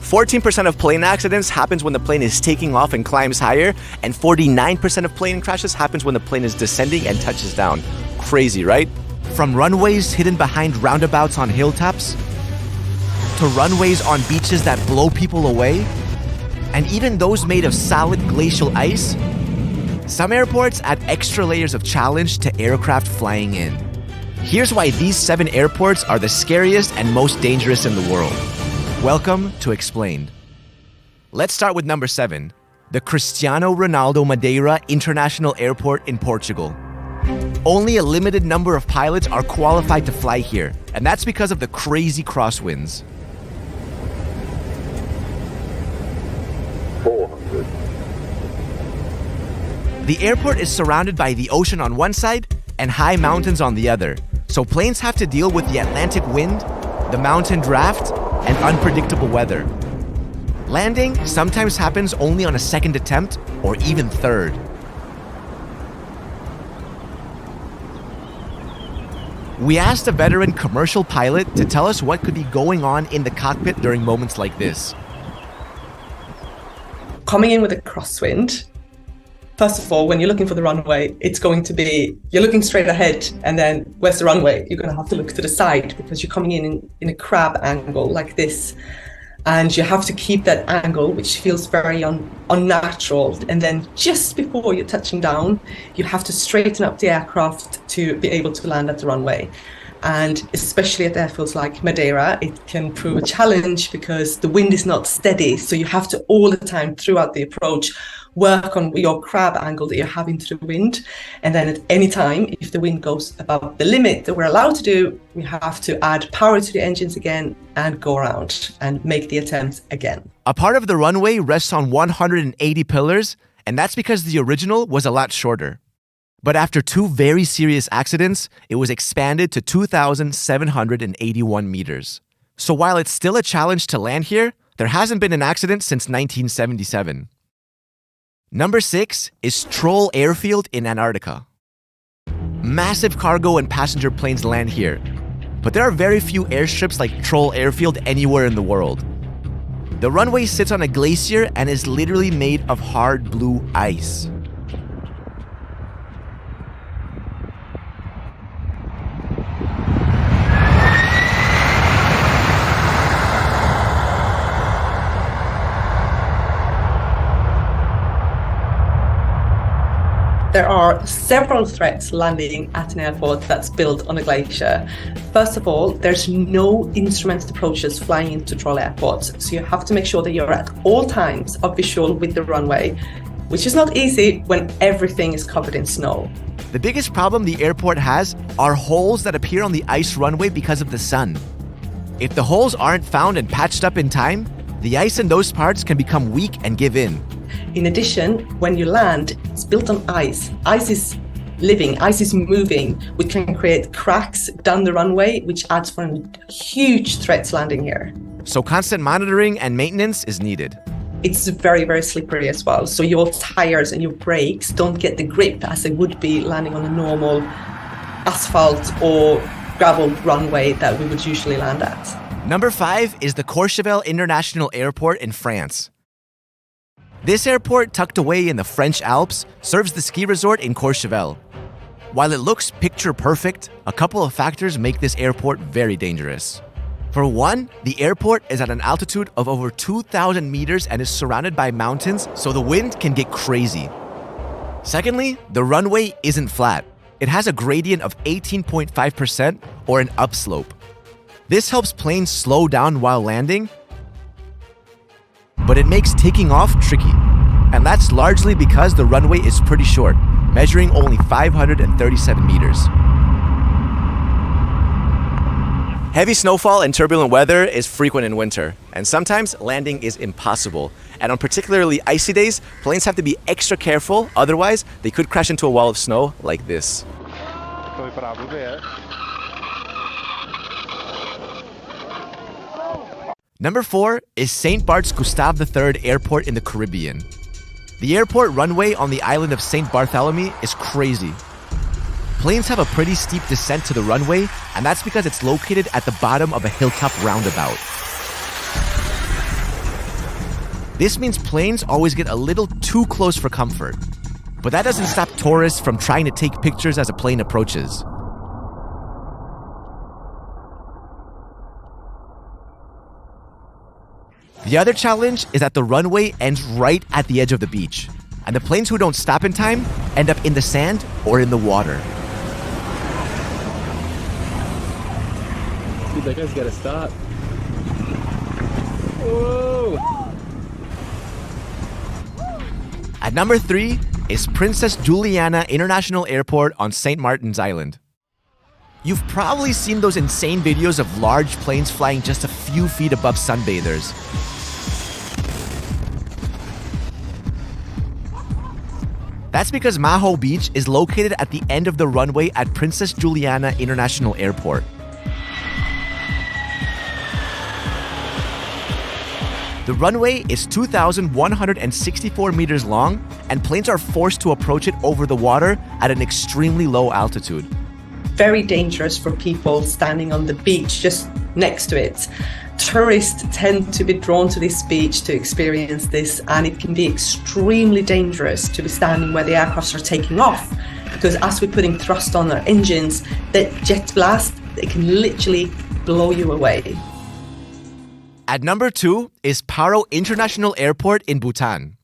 14% of plane accidents happens when the plane is taking off and climbs higher, and 49% of plane crashes happens when the plane is descending and touches down. Crazy, right? From runways hidden behind roundabouts on hilltops, to runways on beaches that blow people away, and even those made of solid glacial ice, some airports add extra layers of challenge to aircraft flying in. Here's why these 7 airports are the scariest and most dangerous in the world. Welcome to Explained. Let's start with number 7, the Cristiano Ronaldo Madeira International Airport in Portugal. Only a limited number of pilots are qualified to fly here, and that's because of the crazy crosswinds. 400. The airport is surrounded by the ocean on one side and high mountains on the other, so planes have to deal with the Atlantic wind, the mountain draft, and unpredictable weather. Landing sometimes happens only on a second attempt or even third. We asked a veteran commercial pilot to tell us what could be going on in the cockpit during moments like this. Coming in with a crosswind, first of all, when you're looking for the runway, it's going to be, you're looking straight ahead, and then where's the runway? You're going to have to look to the side because you're coming in a crab angle like this. And you have to keep that angle, which feels very unnatural. And then just before you're touching down, you have to straighten up the aircraft to be able to land at the runway. And especially at airfields like Madeira, it can prove a challenge because the wind is not steady. So you have to all the time throughout the approach work on your crab angle that you're having to the wind. And then at any time, if the wind goes above the limit that we're allowed to do, we have to add power to the engines again and go around and make the attempt again. A part of the runway rests on 180 pillars, and that's because the original was a lot shorter. But after 2 very serious accidents, it was expanded to 2,781 meters. So while it's still a challenge to land here, there hasn't been an accident since 1977. Number 6 is Troll Airfield in Antarctica. Massive cargo and passenger planes land here, but there are very few airstrips like Troll Airfield anywhere in the world. The runway sits on a glacier and is literally made of hard blue ice. There are several threats landing at an airport that's built on a glacier. First of all, there's no instrumented approaches flying into Troll Airport, so you have to make sure that you're at all times of visual with the runway, which is not easy when everything is covered in snow. The biggest problem the airport has are holes that appear on the ice runway because of the sun. If the holes aren't found and patched up in time, the ice in those parts can become weak and give in. In addition, when you land, it's built on ice. Ice is living, ice is moving, which can create cracks down the runway, which adds for a huge threat to landing here. So constant monitoring and maintenance is needed. It's very, very slippery as well. So your tires and your brakes don't get the grip as they would be landing on a normal asphalt or gravel runway that we would usually land at. Number 5 is the Courchevel International Airport in France. This airport, tucked away in the French Alps, serves the ski resort in Courchevel. While it looks picture perfect, a couple of factors make this airport very dangerous. For one, the airport is at an altitude of over 2,000 meters and is surrounded by mountains, so the wind can get crazy. Secondly, the runway isn't flat. It has a gradient of 18.5% or an upslope. This helps planes slow down while landing, but it makes taking off tricky. And that's largely because the runway is pretty short, measuring only 537 meters. Heavy snowfall and turbulent weather is frequent in winter, and sometimes landing is impossible. And on particularly icy days, planes have to be extra careful, otherwise they could crash into a wall of snow like this. Number 4 is St. Bart's Gustave III Airport in the Caribbean. The airport runway on the island of St. Barthélemy is crazy. Planes have a pretty steep descent to the runway, and that's because it's located at the bottom of a hilltop roundabout. This means planes always get a little too close for comfort. But that doesn't stop tourists from trying to take pictures as a plane approaches. The other challenge is that the runway ends right at the edge of the beach, and the planes who don't stop in time end up in the sand or in the water. Dude, that guy's gotta stop. Whoa! At number 3 is Princess Juliana International Airport on St. Martin's Island. You've probably seen those insane videos of large planes flying just a few feet above sunbathers. That's because Maho Beach is located at the end of the runway at Princess Juliana International Airport. The runway is 2,164 meters long, and planes are forced to approach it over the water at an extremely low altitude. Very dangerous for people standing on the beach just next to it. Tourists tend to be drawn to this beach to experience this, and it can be extremely dangerous to be standing where the aircrafts are taking off, because as we're putting thrust on our engines, that jet blast, it can literally blow you away. At number 2 is Paro International Airport in Bhutan.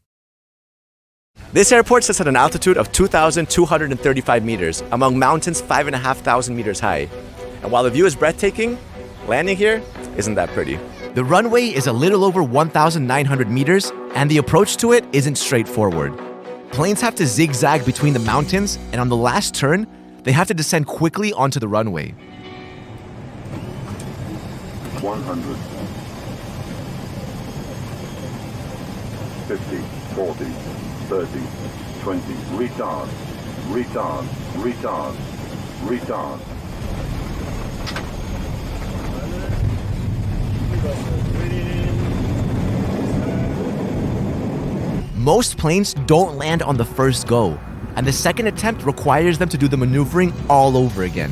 This airport sits at an altitude of 2,235 meters among mountains 5,500 meters high. And while the view is breathtaking, landing here isn't that pretty. The runway is a little over 1,900 meters, and the approach to it isn't straightforward. Planes have to zigzag between the mountains, and on the last turn, they have to descend quickly onto the runway. 100. 50, 40, 30, 20, retard, retard, retard, retard. Most planes don't land on the first go, and the second attempt requires them to do the maneuvering all over again.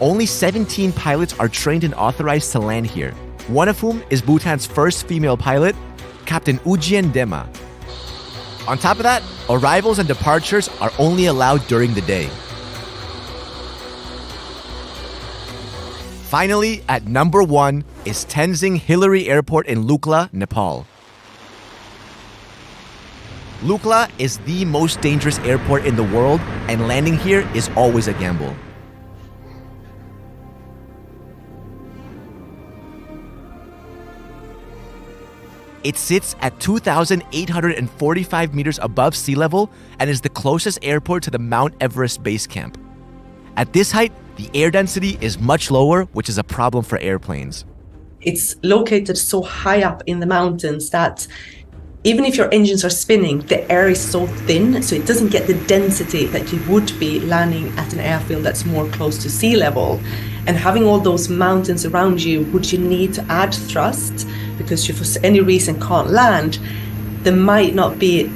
Only 17 pilots are trained and authorized to land here, one of whom is Bhutan's first female pilot, Captain Ujien Dema. On top of that, arrivals and departures are only allowed during the day. Finally, at number 1 is Tenzing Hillary Airport in Lukla, Nepal. Lukla is the most dangerous airport in the world, and landing here is always a gamble. It sits at 2,845 meters above sea level and is the closest airport to the Mount Everest base camp. At this height, the air density is much lower, which is a problem for airplanes. It's located so high up in the mountains that even if your engines are spinning, the air is so thin, so it doesn't get the density that you would be landing at an airfield that's more close to sea level. And having all those mountains around you, would you need to add thrust? Because you, for any reason, can't land, there might not be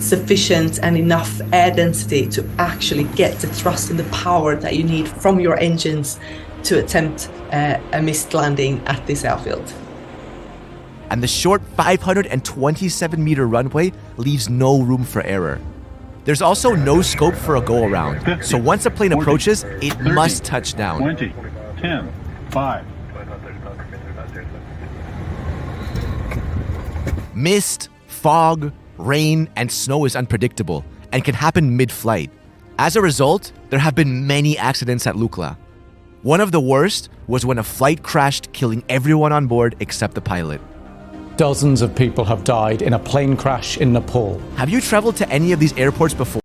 sufficient and enough air density to actually get the thrust and the power that you need from your engines to attempt a missed landing at this airfield. And the short 527-meter runway leaves no room for error. There's also no scope for a go-around, so once a plane approaches, it 30, must touch down. 20, 10, 5. Mist, fog, rain, and snow is unpredictable and can happen mid-flight. As a result, there have been many accidents at Lukla. One of the worst was when a flight crashed, killing everyone on board except the pilot. Dozens of people have died in a plane crash in Nepal. Have you traveled to any of these airports before?